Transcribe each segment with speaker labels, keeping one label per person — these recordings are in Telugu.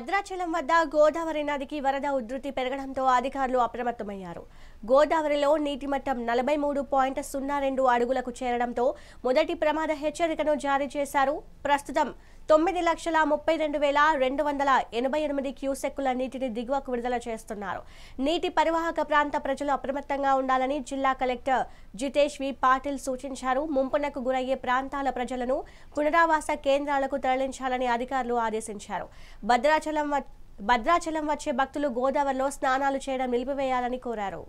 Speaker 1: భద్రాచలం వద్ద గోదావరి నదికి వరద ఉధృతి పెరగడంతో అధికారులు అప్రమత్తమయ్యారు. గోదావరిలో నీటి మట్టం 43.02 అడుగులకు చేరడంతో మొదటి ప్రమాద హెచ్చరికను జారీ చేశారు. ప్రస్తుతం 9,32,288 క్యూసెక్కుల నీటిని దిగువకు విడుదల చేస్తున్నారు. నీటి పరివాహక ప్రాంత ప్రజలు అప్రమత్తంగా ఉండాలని జిల్లా కలెక్టర్ జితేష్ వి పాటిల్ సూచించారు. ముంపునకు గురయ్యే ప్రాంతాల ప్రజలను పునరావాస కేంద్రాలకు తరలించాలని అధికారులు ఆదేశించారు. భద్రాచలం వచ్చే భక్తులు గోదావరిలో స్నానాలు చేయడం నిలిపివేయాలని కోరారు.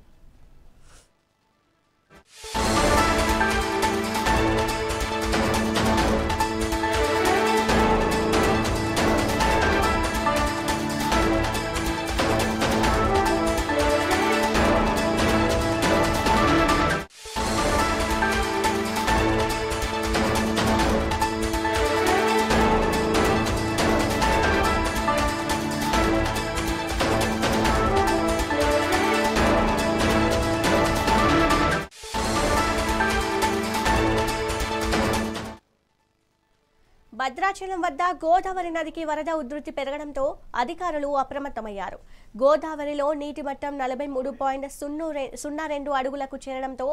Speaker 1: భద్రాచలం వద్ద గోదావరి నదికి వరద ఉధృతి పెరగడంతో అధికారులు అప్రమత్తమయ్యారు. గోదావరిలో నీటి మట్టం 43.02 అడుగులకు చేరడంతో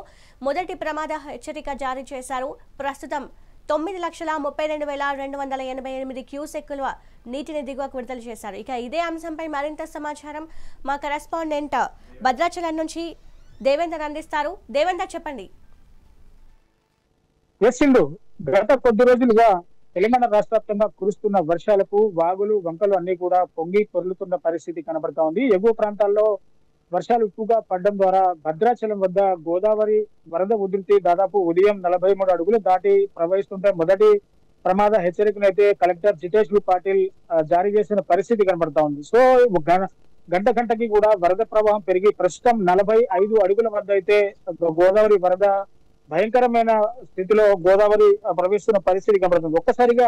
Speaker 1: మొదటి ప్రమాద హెచ్చరిక జారీ చేశారు. ప్రస్తుతం 9,32,288 క్యూసెక్కుల నీటిని దిగువకు విడుదల చేశారు. ఇక ఇదే అంశంపై మరింత సమాచారం మా కరెస్పాండెంట్ భద్రాచలం నుంచి దేవేందర్ అందిస్తారు. దేవేందర్, చెప్పండి.
Speaker 2: గత కొద్ది రోజులుగా తెలంగాణ రాష్ట్ర వ్యాప్తంగా కురుస్తున్న వర్షాలకు వాగులు వంకలు అన్ని కూడా పొంగి పొర్లుతున్న పరిస్థితి కనబడతా ఉంది. ఎగువ ప్రాంతాల్లో వర్షాలు ఎక్కువగా పడడం ద్వారా భద్రాచలం వద్ద గోదావరి వరద ఉధృతి దాదాపు ఉదయం 43 అడుగులు దాటి ప్రవహిస్తుంటే మొదటి ప్రమాద హెచ్చరికను అయితే కలెక్టర్ జితేష్ వి పాటిల్ జారీ చేసిన పరిస్థితి కనబడతా ఉంది. సో గంటకి కూడా వరద ప్రవాహం పెరిగి ప్రస్తుతం 45 అడుగుల వద్ద అయితే గోదావరి వరద భయంకరమైన స్థితిలో గోదావరి ప్రవేశిస్తున్న పరిస్థితి కనబడుతుంది. ఒక్కసారిగా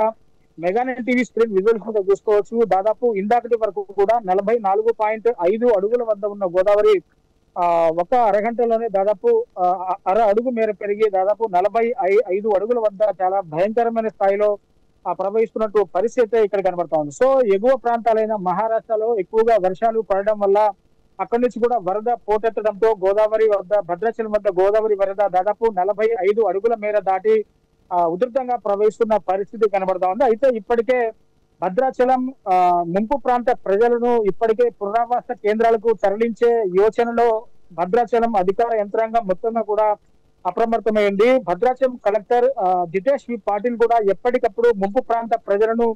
Speaker 2: మెగానెట్ టీవీ స్క్రీన్ విజువల్స్ మీద చూసుకోవచ్చు. దాదాపు ఇందాకటి వరకు కూడా 44.5 అడుగుల వద్ద ఉన్న గోదావరి ఒక అరగంటలోనే దాదాపు అర అడుగు మేర పెరిగి దాదాపు 45 అడుగుల వద్ద చాలా భయంకరమైన స్థాయిలో ప్రవహిస్తున్నట్టు పరిస్థితి ఇక్కడ కనబడతా ఉంది. సో ఎగువ ప్రాంతాలైన మహారాష్ట్రలో ఎక్కువగా వర్షాలు పడడం వల్ల అక్కడి నుంచి కూడా వరద పోటెత్తడంతో గోదావరి వద్ద భద్రాచలం వద్ద గోదావరి వరద దాదాపు 45 అడుగుల మేర దాటి ఉధృతంగా ప్రవహిస్తున్న పరిస్థితి కనబడతా ఉంది. అయితే ఇప్పటికే భద్రాచలం ముంపు ప్రాంత ప్రజలను ఇప్పటికే పునరావాస కేంద్రాలకు తరలించే యోచనలో భద్రాచలం అధికార యంత్రాంగం మొత్తంగా కూడా అప్రమత్తమైంది. భద్రాచలం కలెక్టర్ జితేష్ వి పాటిల్ కూడా ఎప్పటికప్పుడు ముంపు ప్రాంత ప్రజలను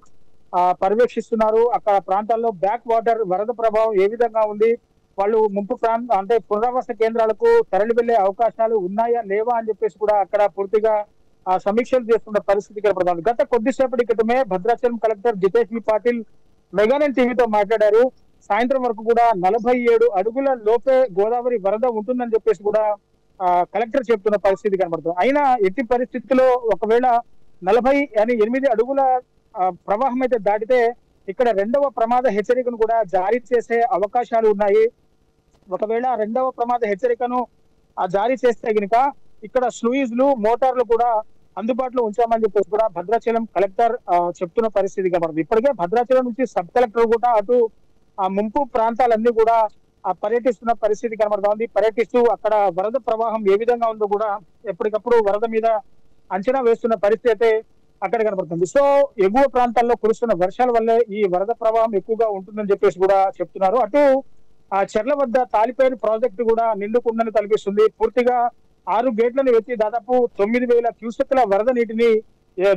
Speaker 2: పర్యవేక్షిస్తున్నారు. అక్కడ ప్రాంతాల్లో బ్యాక్ వాటర్ వరద ప్రభావం ఏ విధంగా ఉంది, వాళ్ళు ముంపు అంటే పునరావాస కేంద్రాలకు తరలి వెళ్లే అవకాశాలు ఉన్నాయా లేవా అని చెప్పేసి కూడా అక్కడ పూర్తిగా సమీక్షలు చేస్తున్న పరిస్థితి కనబడుతుంది. గత కొద్దిసేపటి క్రితమే భద్రాచలం కలెక్టర్ జితేష్ వి పాటిల్ మెగానెట్ టీవీతో మాట్లాడారు. సాయంత్రం వరకు కూడా 47 అడుగుల లోపే గోదావరి వరద ఉంటుందని చెప్పేసి కూడా కలెక్టర్ చెప్తున్న పరిస్థితి కనబడుతుంది. అయినా ఎట్టి పరిస్థితుల్లో ఒకవేళ 48 అడుగుల ప్రవాహం అయితే దాటితే ఇక్కడ రెండవ ప్రమాద హెచ్చరికను కూడా జారీ చేసే అవకాశాలు ఉన్నాయి. ఒకవేళ రెండవ ప్రమాద హెచ్చరికను జారీ చేస్తే గనుక ఇక్కడ స్లూయిజ్లు మోటార్లు కూడా అందుబాటులో ఉంచామని చెప్పేసి కూడా భద్రాచలం కలెక్టర్ చెప్తున్న పరిస్థితి కనబడుతుంది. ఇప్పటికే భద్రాచలం నుంచి సబ్ కలెక్టర్ కూడా అటు ఆ ముంపు ప్రాంతాలన్నీ కూడా పర్యటిస్తున్న పరిస్థితి కనబడతా ఉంది. పర్యటిస్తూ అక్కడ వరద ప్రవాహం ఏ విధంగా ఉందో కూడా ఎప్పటికప్పుడు వరద మీద అంచనా వేస్తున్న పరిస్థితి అయితే అక్కడ కనబడుతుంది. సో ఎగువ ప్రాంతాల్లో కురుస్తున్న వర్షాల వల్లే ఈ వరద ప్రవాహం ఎక్కువగా ఉంటుందని చెప్పేసి కూడా చెప్తున్నారు. అటు చెర్ల వద్ద తాలిపేరు ప్రాజెక్టు కూడా నిండుకుందని తలపిస్తుంది. పూర్తిగా 6 గేట్లను ఎత్తి దాదాపు 9,000 క్యూసెక్ల వరద నీటిని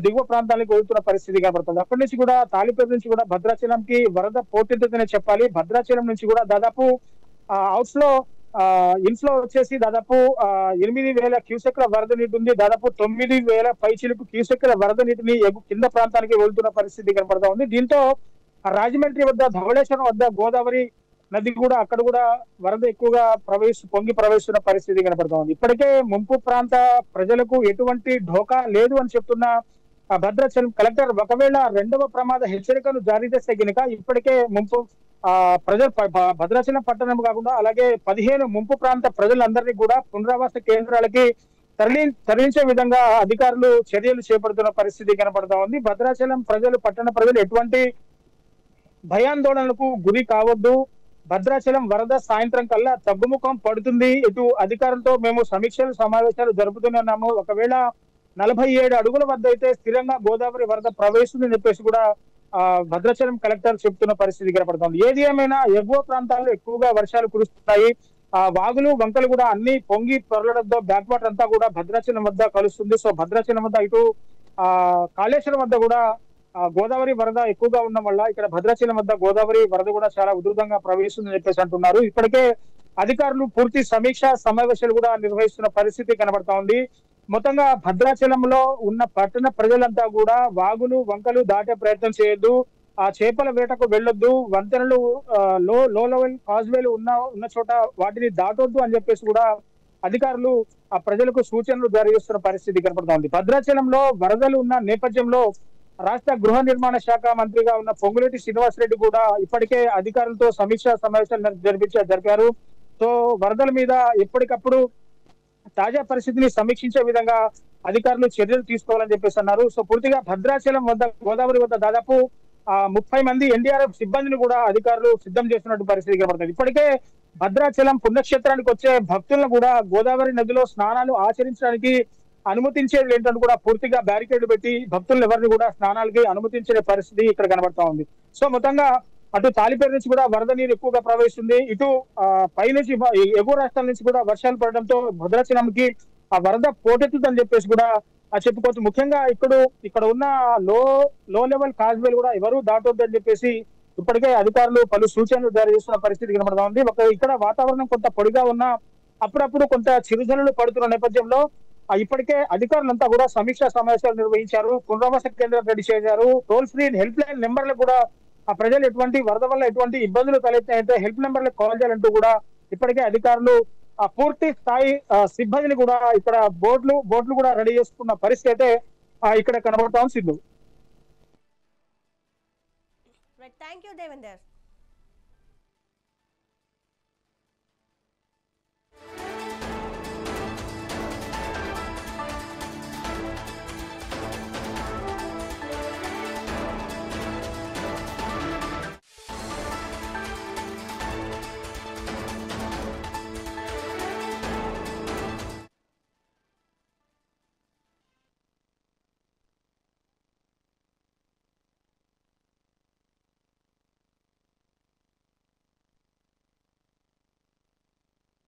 Speaker 2: దిగువ ప్రాంతానికి వదులుతున్న పరిస్థితి కనబడుతుంది. అక్కడి నుంచి కూడా తాలిపేరు నుంచి కూడా భద్రాచలంకి వరద పోటెత్తుతుందనే చెప్పాలి. భద్రాచలం నుంచి కూడా దాదాపు అవుట్స్ లో ఇన్ఫ్లో వచ్చేసి దాదాపు 8,000 క్యూసెక్ల వరద నీటి ఉంది. దాదాపు 9,000 పైచిలుకు క్యూసెక్ల వరద నీటిని కింద ప్రాంతానికి వెళ్తున్న పరిస్థితి కనబడతా ఉంది. దీంతో రాజమండ్రి వద్ద ధవళేశ్వరం వద్ద గోదావరి నది కూడా అక్కడ కూడా వరద ఎక్కువగా పొంగి ప్రవహిస్తున్న పరిస్థితి కనబడతా ఉంది. ఇప్పటికే ముంపు ప్రాంత ప్రజలకు ఎటువంటి ఢోకా లేదు అని చెప్తున్న భద్రాచలం కలెక్టర్ ఒకవేళ రెండవ ప్రమాద హెచ్చరికను జారీ చేస్తే గనుక ఇప్పటికే ముంపు ప్రజలు భద్రాచలం పట్టణం కాకుండా అలాగే 15 ముంపు ప్రాంత ప్రజలందరినీ కూడా పునరావాస కేంద్రాలకి తరలించే విధంగా అధికారులు చర్యలు చేపడుతున్న పరిస్థితి కనబడతా ఉంది. భద్రాచలం ప్రజలు పట్టణ ప్రజలు ఎటువంటి భయాందోళనలకు గురి కావద్దు. భద్రాచలం వరద సాయంత్రం కల్లా తగ్గుముఖం పడుతుంది. ఇటు అధికారులతో మేము సమీక్షలు సమావేశాలు జరుపుతున్నాము. ఒకవేళ 47 అడుగుల వద్ద అయితే స్థిరంగా గోదావరి వరద ప్రవేశిస్తుందని చెప్పేసి కూడా భద్రాచలం కలెక్టర్ చెప్తున్న పరిస్థితి కనపడుతుంది. ఏది ఏమైనా ఎగువ ప్రాంతాల్లో ఎక్కువగా వర్షాలు కురుస్తున్నాయి. వాగులు వంకలు కూడా అన్ని పొంగి పొరలడంతో బ్యాక్ వాటర్ అంతా కూడా భద్రాచలం వద్ద కలుస్తుంది. సో భద్రాచలం వద్ద ఇటు కాళేశ్వరం వద్ద కూడా గోదావరి వరద ఎక్కువగా ఉండడం వల్ల ఇక్కడ భద్రాచలం వద్ద గోదావరి వరద కూడా చాలా ఉధృతంగా ప్రవేశిస్తుందని చెప్పేసి అంటున్నారు. ఇప్పటికే అధికారులు పూర్తి సమీక్ష సమావేశాలు కూడా నిర్వహిస్తున్న పరిస్థితి కనబడతా ఉంది. మొత్తంగా భద్రాచలంలో ఉన్న పట్టణ ప్రజలంతా కూడా వాగులు వంకలు దాటే ప్రయత్నం చేయొద్దు, ఆ చేపల వేటకు వెళ్ళొద్దు, వంతెనలు లో లెవెల్ కాజ్వేలు ఉన్న చోట వాటిని దాటొద్దు అని చెప్పేసి కూడా అధికారులు ఆ ప్రజలకు సూచనలు జారీ చేస్తున్న పరిస్థితి కనపడతా ఉంది. భద్రాచలంలో వరదలు ఉన్న నేపథ్యంలో రాష్ట్ర గృహ నిర్మాణ శాఖ మంత్రిగా ఉన్న పొంగులేటి శ్రీనివాసరెడ్డి కూడా ఇప్పటికే అధికారులతో సమీక్షా సమావేశాలు జరిపారు. సో వరదల మీద ఎప్పటికప్పుడు తాజా పరిస్థితిని సమీక్షించే విధంగా అధికారులు చర్యలు తీసుకోవాలని చెప్పేసి అన్నారు. సో పూర్తిగా భద్రాచలం వద్ద గోదావరి వద్ద దాదాపు 30 మంది ఎన్డీఆర్ఎఫ్ సిబ్బందిని కూడా అధికారులు సిద్ధం చేస్తున్నట్టు పరిస్థితి కనబడుతుంది. ఇప్పటికే భద్రాచలం పుణ్యక్షేత్రానికి వచ్చే భక్తులను కూడా గోదావరి నదిలో స్నానాలు ఆచరించడానికి అనుమతించేది ఏంటంటే కూడా పూర్తిగా బ్యారికేడ్ పెట్టి భక్తులను ఎవరిని కూడా స్నానాలకి అనుమతించే పరిస్థితి ఇక్కడ కనబడతా ఉంది. సో మొత్తంగా అటు తాలిపేరు నుంచి కూడా వరద నీరు ఎక్కువగా ప్రవహిస్తుంది. ఇటు పైనుంచి ఎగువ రాష్ట్రాల నుంచి కూడా వర్షాలు పడడంతో భద్రాచలంకి ఆ వరద పోటెత్తుతుందని చెప్పేసి కూడా చెప్పుకోవచ్చు. ముఖ్యంగా ఇక్కడ ఉన్న లో లెవెల్ కాజ్వేలు కూడా ఎవరు దాటొద్దని చెప్పేసి ఇప్పటికే అధికారులు పలు సూచనలు జారీ చేస్తున్న పరిస్థితి కనబడతా ఉంది. ఇక్కడ వాతావరణం కొంత పొడిగా ఉన్న అప్పుడప్పుడు కొంత చిరుజనులు పడుతున్న నేపథ్యంలో ఇప్పటికే అధికారులంతా కూడా సమీక్షా సమావేశాలు నిర్వహించారు, పునరావాస కేంద్రాలు రెడీ చేశారు, టోల్ ఫ్రీ హెల్ప్ లైన్ నెంబర్లు కూడా ఆ ప్రజలు ఎటువంటి వరద వల్ల ఎటువంటి ఇబ్బందులు తలెత్తాయంటే హెల్ప్ నెంబర్లకు కాల్ చేయాలంటూ కూడా ఇప్పటికే అధికారులు పూర్తి స్థాయి సిబ్బందిని కూడా ఇక్కడ బోట్లు కూడా రెడీ చేసుకున్న పరిస్థితి అయితే ఇక్కడ కనబడతా ఉంది. సిద్ధు.
Speaker 1: Thank you Devender.